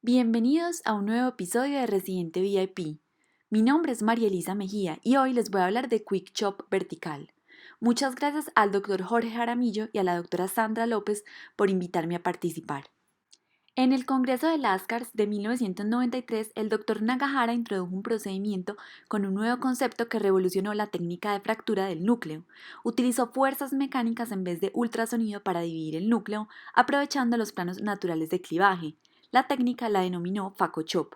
Bienvenidos a un nuevo episodio de Residente VIP. Mi nombre es María Elisa Mejía y hoy les voy a hablar de Quick Chop Vertical. Muchas gracias al Dr. Jorge Jaramillo y a la doctora Sandra López por invitarme a participar. En el Congreso de Lascars de 1993, el Dr. Nagahara introdujo un procedimiento con un nuevo concepto que revolucionó la técnica de fractura del núcleo. Utilizó fuerzas mecánicas en vez de ultrasonido para dividir el núcleo, aprovechando los planos naturales de clivaje. La técnica la denominó Faco Chop.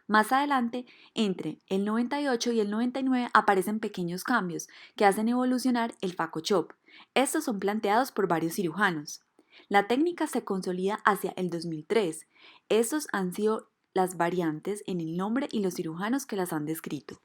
Más adelante, entre el 98 y el 99 aparecen pequeños cambios que hacen evolucionar el Faco Chop. Estos son planteados por varios cirujanos. La técnica se consolida hacia el 2003. Estos han sido las variantes en el nombre y los cirujanos que las han descrito.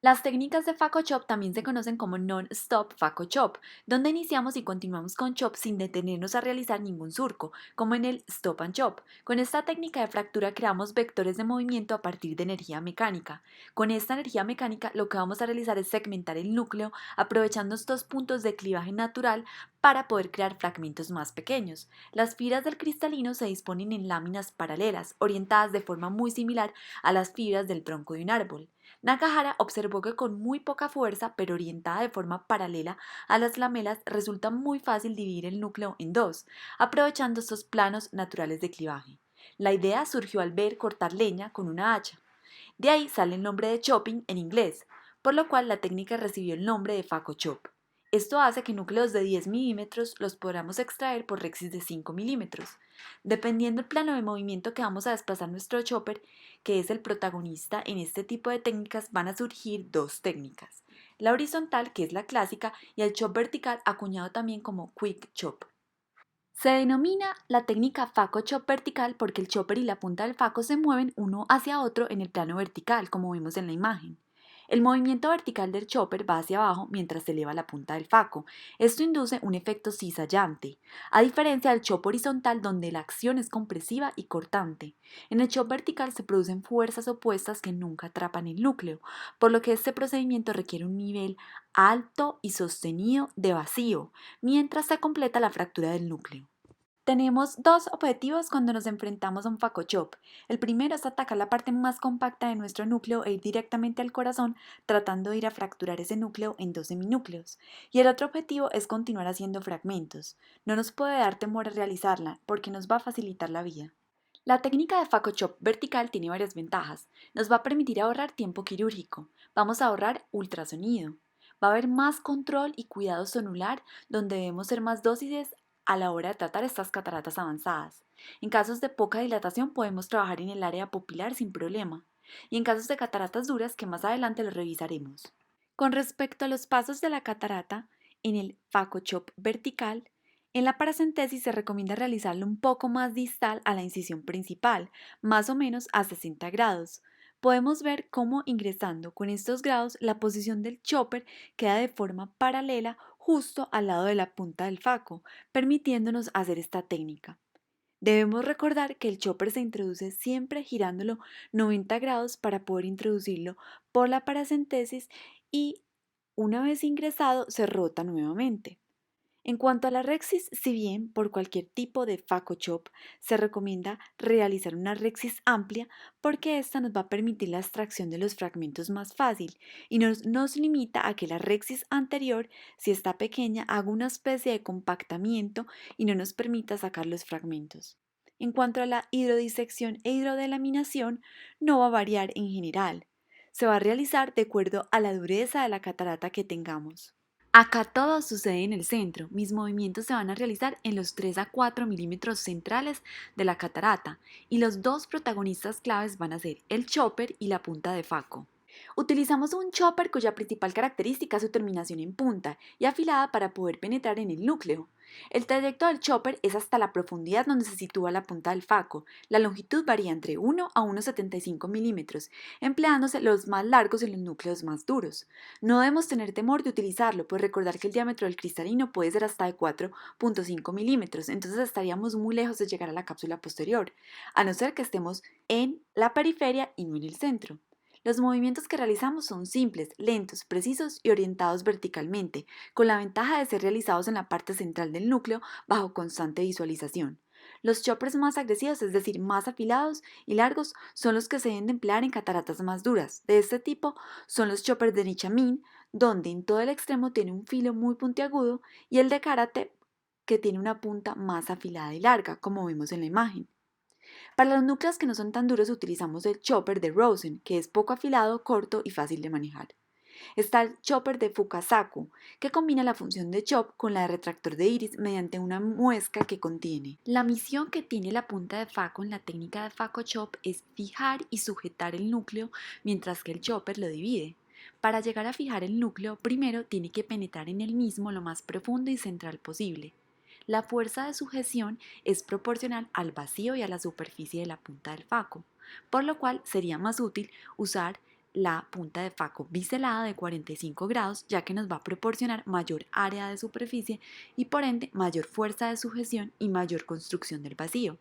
Las técnicas de Faco Chop también se conocen como non-stop Faco Chop, donde iniciamos y continuamos con chop sin detenernos a realizar ningún surco, como en el stop and chop. Con esta técnica de fractura creamos vectores de movimiento a partir de energía mecánica. Con esta energía mecánica lo que vamos a realizar es segmentar el núcleo aprovechando estos puntos de clivaje natural para poder crear fragmentos más pequeños. Las fibras del cristalino se disponen en láminas paralelas, orientadas de forma muy similar a las fibras del tronco de un árbol. Nakahara observó que con muy poca fuerza, pero orientada de forma paralela a las lamelas, resulta muy fácil dividir el núcleo en dos, aprovechando estos planos naturales de clivaje. La idea surgió al ver cortar leña con una hacha. De ahí sale el nombre de chopping en inglés, por lo cual la técnica recibió el nombre de Faco Chop. Esto hace que núcleos de 10 milímetros los podamos extraer por rexis de 5 milímetros. Dependiendo del plano de movimiento que vamos a desplazar nuestro chopper, que es el protagonista en este tipo de técnicas, van a surgir dos técnicas. La horizontal, que es la clásica, y el chop vertical, acuñado también como quick chop. Se denomina la técnica Faco Chop vertical porque el chopper y la punta del faco se mueven uno hacia otro en el plano vertical, como vemos en la imagen. El movimiento vertical del chopper va hacia abajo mientras se eleva la punta del faco. Esto induce un efecto cizallante, a diferencia del chop horizontal donde la acción es compresiva y cortante. En el chop vertical se producen fuerzas opuestas que nunca atrapan el núcleo, por lo que este procedimiento requiere un nivel alto y sostenido de vacío, mientras se completa la fractura del núcleo. Tenemos dos objetivos cuando nos enfrentamos a un Faco Chop. El primero es atacar la parte más compacta de nuestro núcleo e ir directamente al corazón, tratando de ir a fracturar ese núcleo en dos seminúcleos. Y el otro objetivo es continuar haciendo fragmentos. No nos puede dar temor a realizarla, porque nos va a facilitar la vida. La técnica de Faco Chop vertical tiene varias ventajas. Nos va a permitir ahorrar tiempo quirúrgico. Vamos a ahorrar ultrasonido. Va a haber más control y cuidado sonular, donde debemos ser más dóciles a la hora de tratar estas cataratas avanzadas. En casos de poca dilatación podemos trabajar en el área pupilar sin problema. Y en casos de cataratas duras, que más adelante lo revisaremos. Con respecto a los pasos de la catarata, en el Faco Chop vertical, en la paracentesis se recomienda realizarlo un poco más distal a la incisión principal, más o menos a 60 grados. Podemos ver cómo ingresando con estos grados la posición del chopper queda de forma paralela justo al lado de la punta del faco, permitiéndonos hacer esta técnica. Debemos recordar que el chopper se introduce siempre girándolo 90 grados para poder introducirlo por la paracentesis y una vez ingresado se rota nuevamente. En cuanto a la rexis, si bien por cualquier tipo de Faco Chop se recomienda realizar una rexis amplia porque esta nos va a permitir la extracción de los fragmentos más fácil y nos limita a que la rexis anterior, si está pequeña, haga una especie de compactamiento y no nos permita sacar los fragmentos. En cuanto a la hidrodisección e hidrodelaminación, no va a variar en general. Se va a realizar de acuerdo a la dureza de la catarata que tengamos. Acá todo sucede en el centro. Mis movimientos se van a realizar en los 3 a 4 milímetros centrales de la catarata y los dos protagonistas claves van a ser el chopper y la punta de faco. Utilizamos un chopper cuya principal característica es su terminación en punta y afilada para poder penetrar en el núcleo. El trayecto del chopper es hasta la profundidad donde se sitúa la punta del faco. La longitud varía entre 1 a 1,75 milímetros, empleándose los más largos en los núcleos más duros. No debemos tener temor de utilizarlo, pues recordar que el diámetro del cristalino puede ser hasta de 4,5 milímetros, entonces estaríamos muy lejos de llegar a la cápsula posterior, a no ser que estemos en la periferia y no en el centro. Los movimientos que realizamos son simples, lentos, precisos y orientados verticalmente, con la ventaja de ser realizados en la parte central del núcleo bajo constante visualización. Los choppers más agresivos, es decir, más afilados y largos, son los que se deben de emplear en cataratas más duras. De este tipo son los choppers de Nichamin, donde en todo el extremo tiene un filo muy puntiagudo, y el de Karate, que tiene una punta más afilada y larga, como vemos en la imagen. Para los núcleos que no son tan duros utilizamos el chopper de Rosen, que es poco afilado, corto y fácil de manejar. Está el chopper de Fukasaku, que combina la función de chop con la de retractor de iris mediante una muesca que contiene. La misión que tiene la punta de Faco en la técnica de Faco Chop es fijar y sujetar el núcleo mientras que el chopper lo divide. Para llegar a fijar el núcleo, primero tiene que penetrar en el mismo lo más profundo y central posible. La fuerza de sujeción es proporcional al vacío y a la superficie de la punta del faco, por lo cual sería más útil usar la punta de faco biselada de 45 grados, ya que nos va a proporcionar mayor área de superficie y por ende mayor fuerza de sujeción y mayor construcción del vacío.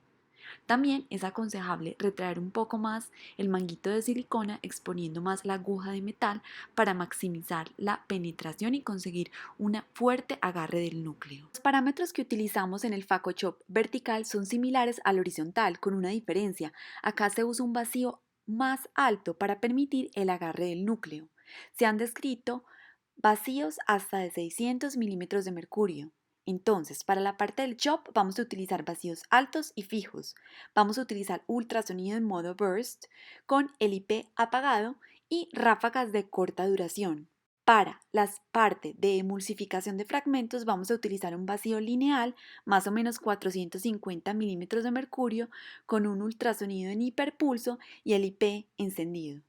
También es aconsejable retraer un poco más el manguito de silicona exponiendo más la aguja de metal para maximizar la penetración y conseguir un fuerte agarre del núcleo. Los parámetros que utilizamos en el Faco Chop vertical son similares al horizontal, con una diferencia. Acá se usa un vacío más alto para permitir el agarre del núcleo. Se han descrito vacíos hasta de 600 milímetros de mercurio. Entonces, para la parte del chop vamos a utilizar vacíos altos y fijos. Vamos a utilizar ultrasonido en modo burst con el IP apagado y ráfagas de corta duración. Para las partes de emulsificación de fragmentos vamos a utilizar un vacío lineal, más o menos 450 milímetros de mercurio, con un ultrasonido en hiperpulso y el IP encendido.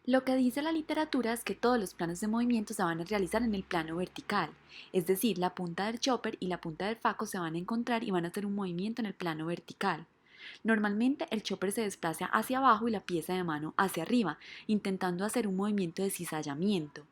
Lo que dice la literatura es que todos los planos de movimiento se van a realizar en el plano vertical, es decir, la punta del chopper y la punta del faco se van a encontrar y van a hacer un movimiento en el plano vertical. Normalmente el chopper se desplaza hacia abajo y la pieza de mano hacia arriba, intentando hacer un movimiento de cizallamiento.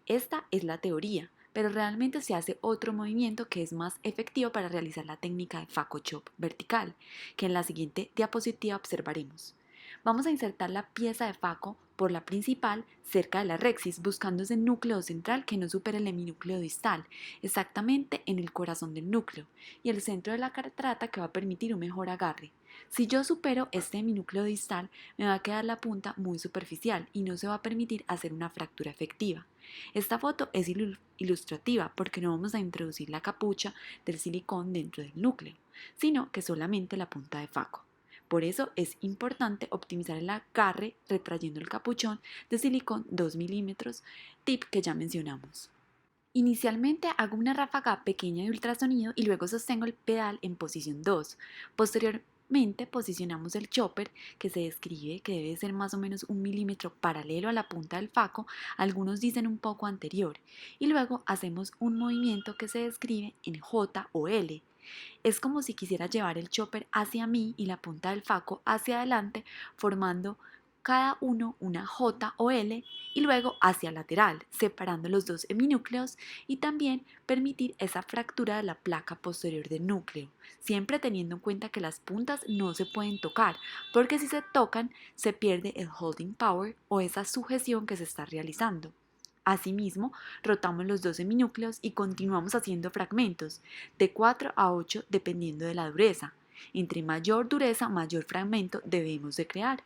Esta es la teoría, pero realmente se hace otro movimiento que es más efectivo para realizar la técnica de faco chop vertical, que en la siguiente diapositiva observaremos. Vamos a insertar la pieza de faco por la principal cerca de la rexis, buscando ese núcleo central que no supere el heminúcleo distal, exactamente en el corazón del núcleo, y el centro de la catarata que va a permitir un mejor agarre. Si yo supero este heminúcleo distal, me va a quedar la punta muy superficial y no se va a permitir hacer una fractura efectiva. Esta foto es ilustrativa porque no vamos a introducir la capucha del silicón dentro del núcleo, sino que solamente la punta de faco. Por eso es importante optimizar el agarre retrayendo el capuchón de silicón 2 milímetros, tip que ya mencionamos. Inicialmente hago una ráfaga pequeña de ultrasonido y luego sostengo el pedal en posición 2. Posteriormente posicionamos el chopper, que se describe que debe ser más o menos 1 milímetro paralelo a la punta del faco, algunos dicen un poco anterior, y luego hacemos un movimiento que se describe en J o L. Es como si quisiera llevar el chopper hacia mí y la punta del faco hacia adelante, formando cada uno una J o L y luego hacia lateral, separando los dos heminúcleos y también permitir esa fractura de la placa posterior del núcleo, siempre teniendo en cuenta que las puntas no se pueden tocar, porque si se tocan se pierde el holding power o esa sujeción que se está realizando. Asimismo, rotamos los 12 minúcleos y continuamos haciendo fragmentos de 4 a 8 dependiendo de la dureza. Entre mayor dureza, mayor fragmento debemos de crear.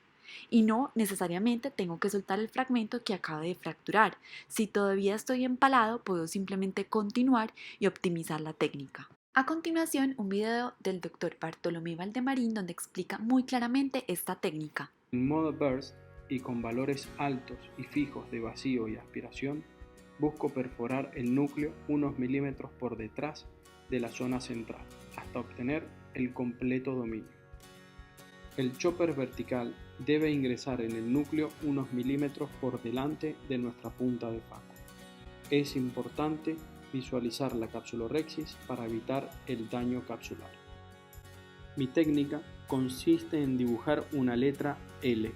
Y no necesariamente tengo que soltar el fragmento que acabe de fracturar. Si todavía estoy empalado, puedo simplemente continuar y optimizar la técnica. A continuación, un video del Dr. Bartolomé Valdemarín donde explica muy claramente esta técnica. En modo burst y con valores altos y fijos de vacío y aspiración, busco perforar el núcleo unos milímetros por detrás de la zona central, hasta obtener el completo dominio. El chopper vertical debe ingresar en el núcleo unos milímetros por delante de nuestra punta de faco. Es importante visualizar la capsulorhexis para evitar el daño capsular. Mi técnica consiste en dibujar una letra L.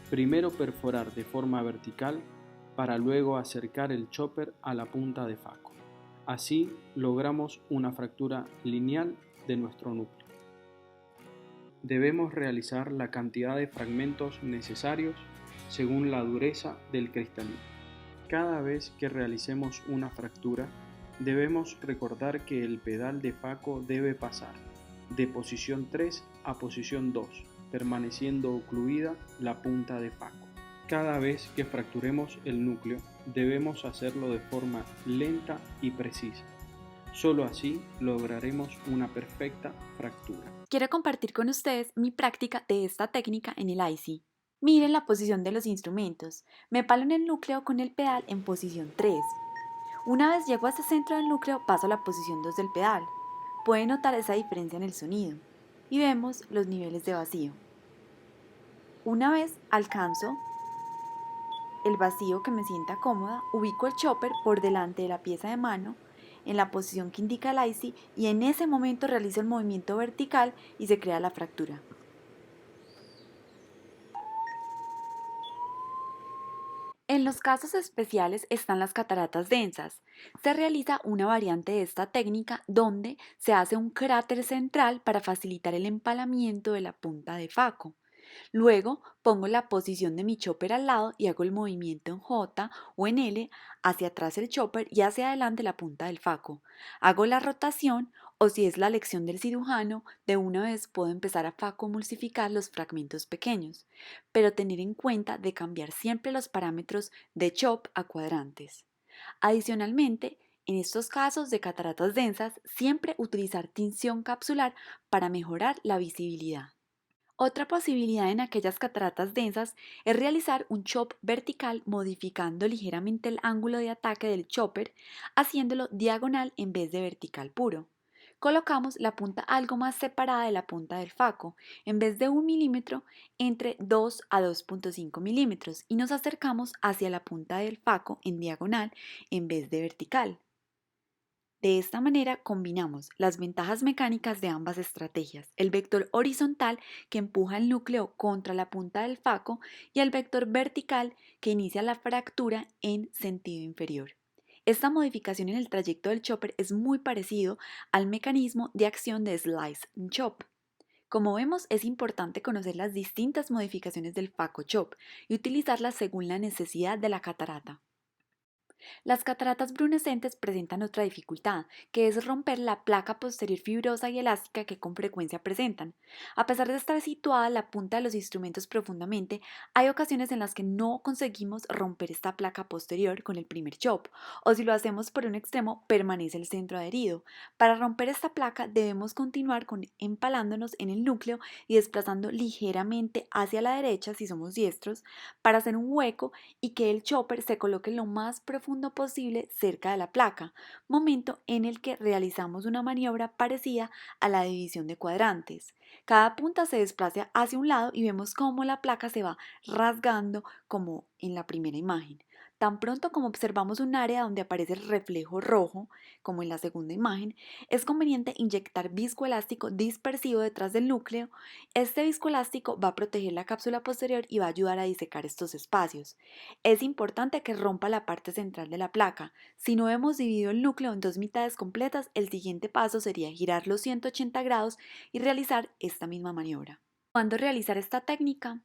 Primero perforar de forma vertical para luego acercar el chopper a la punta de faco. Así logramos una fractura lineal de nuestro núcleo. Debemos realizar la cantidad de fragmentos necesarios según la dureza del cristalino. Cada vez que realicemos una fractura, debemos recordar que el pedal de faco debe pasar de posición 3 a posición 2, permaneciendo ocluida la punta de faco. Cada vez que fracturemos el núcleo, debemos hacerlo de forma lenta y precisa. Solo así lograremos una perfecta fractura. Quiero compartir con ustedes mi práctica de esta técnica en el IC. Miren la posición de los instrumentos. Me palo en el núcleo con el pedal en posición 3. Una vez llego a este centro del núcleo, paso a la posición 2 del pedal. Pueden notar esa diferencia en el sonido. Y vemos los niveles de vacío. Una vez alcanzo el vacío que me sienta cómoda, ubico el chopper por delante de la pieza de mano en la posición que indica el IC y en ese momento realizo el movimiento vertical y se crea la fractura. En los casos especiales están las cataratas densas. Se realiza una variante de esta técnica donde se hace un cráter central para facilitar el empalamiento de la punta de faco. Luego pongo la posición de mi chopper al lado y hago el movimiento en J o en L hacia atrás el chopper y hacia adelante la punta del faco. Hago la rotación o si es la lección del cirujano, de una vez puedo empezar a facomulsificar los fragmentos pequeños, pero tener en cuenta de cambiar siempre los parámetros de chop a cuadrantes. Adicionalmente, en estos casos de cataratas densas, siempre utilizar tinción capsular para mejorar la visibilidad. Otra posibilidad en aquellas cataratas densas es realizar un chop vertical modificando ligeramente el ángulo de ataque del chopper, haciéndolo diagonal en vez de vertical puro. Colocamos la punta algo más separada de la punta del faco, en vez de 1 milímetro, entre 2 a 2.5 milímetros y nos acercamos hacia la punta del faco en diagonal en vez de vertical. De esta manera combinamos las ventajas mecánicas de ambas estrategias, el vector horizontal que empuja el núcleo contra la punta del faco y el vector vertical que inicia la fractura en sentido inferior. Esta modificación en el trayecto del chopper es muy parecido al mecanismo de acción de Slice and Chop. Como vemos, es importante conocer las distintas modificaciones del faco chop y utilizarlas según la necesidad de la catarata. Las cataratas brunescentes presentan otra dificultad, que es romper la placa posterior fibrosa y elástica que con frecuencia presentan. A pesar de estar situada la punta de los instrumentos profundamente, hay ocasiones en las que no conseguimos romper esta placa posterior con el primer chop, o si lo hacemos por un extremo, permanece el centro adherido. Para romper esta placa debemos continuar empalándonos en el núcleo y desplazando ligeramente hacia la derecha si somos diestros, para hacer un hueco y que el chopper se coloque lo más profundo posible cerca de la placa, momento en el que realizamos una maniobra parecida a la división de cuadrantes. Cada punta se desplaza hacia un lado y vemos cómo la placa se va rasgando como en la primera imagen. Tan pronto como observamos un área donde aparece el reflejo rojo, como en la segunda imagen, es conveniente inyectar viscoelástico dispersivo detrás del núcleo. Este viscoelástico va a proteger la cápsula posterior y va a ayudar a disecar estos espacios. Es importante que rompa la parte central de la placa. Si no hemos dividido el núcleo en dos mitades completas, el siguiente paso sería girar los 180 grados y realizar esta misma maniobra. ¿Cuándo realizar esta técnica?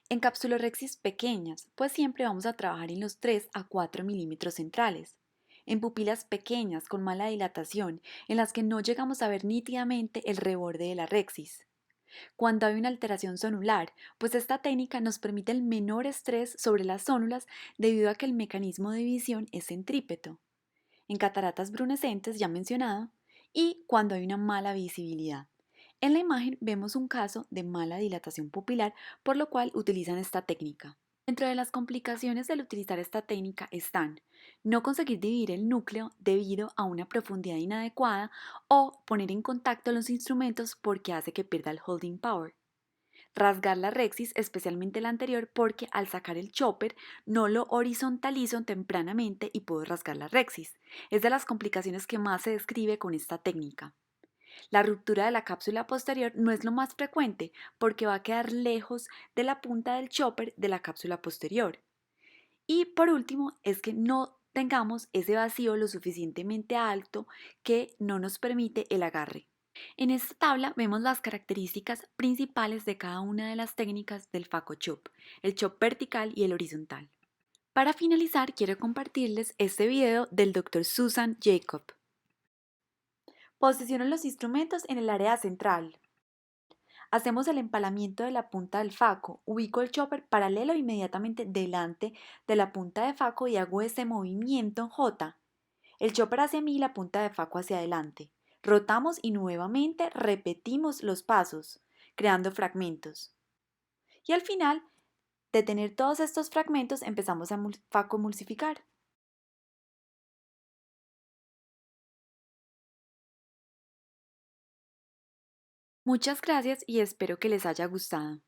En capsulorhexis pequeñas, pues siempre vamos a trabajar en los 3 a 4 milímetros centrales. En pupilas pequeñas con mala dilatación, en las que no llegamos a ver nítidamente el reborde de la rexis. Cuando hay una alteración zonular, pues esta técnica nos permite el menor estrés sobre las zónulas debido a que el mecanismo de visión es centrípeto. En cataratas brunescentes ya mencionado, y cuando hay una mala visibilidad. En la imagen vemos un caso de mala dilatación pupilar, por lo cual utilizan esta técnica. Dentro de las complicaciones del utilizar esta técnica están no conseguir dividir el núcleo debido a una profundidad inadecuada o poner en contacto los instrumentos porque hace que pierda el holding power. Rasgar la rexis, especialmente la anterior, porque al sacar el chopper no lo horizontalizo tempranamente y puedo rasgar la rexis. Es de las complicaciones que más se describe con esta técnica. La ruptura de la cápsula posterior no es lo más frecuente porque va a quedar lejos de la punta del chopper de la cápsula posterior. Y por último, es que no tengamos ese vacío lo suficientemente alto que no nos permite el agarre. En esta tabla vemos las características principales de cada una de las técnicas del faco chop, el chop vertical y el horizontal. Para finalizar, quiero compartirles este video del Dr. Susan Jacob. Posiciono los instrumentos en el área central. Hacemos el empalamiento de la punta del faco. Ubico el chopper paralelo inmediatamente delante de la punta de faco y hago este movimiento en J. El chopper hacia mí y la punta de faco hacia adelante. Rotamos y nuevamente repetimos los pasos, creando fragmentos. Y al final de tener todos estos fragmentos empezamos a faco emulsificar. Muchas gracias y espero que les haya gustado.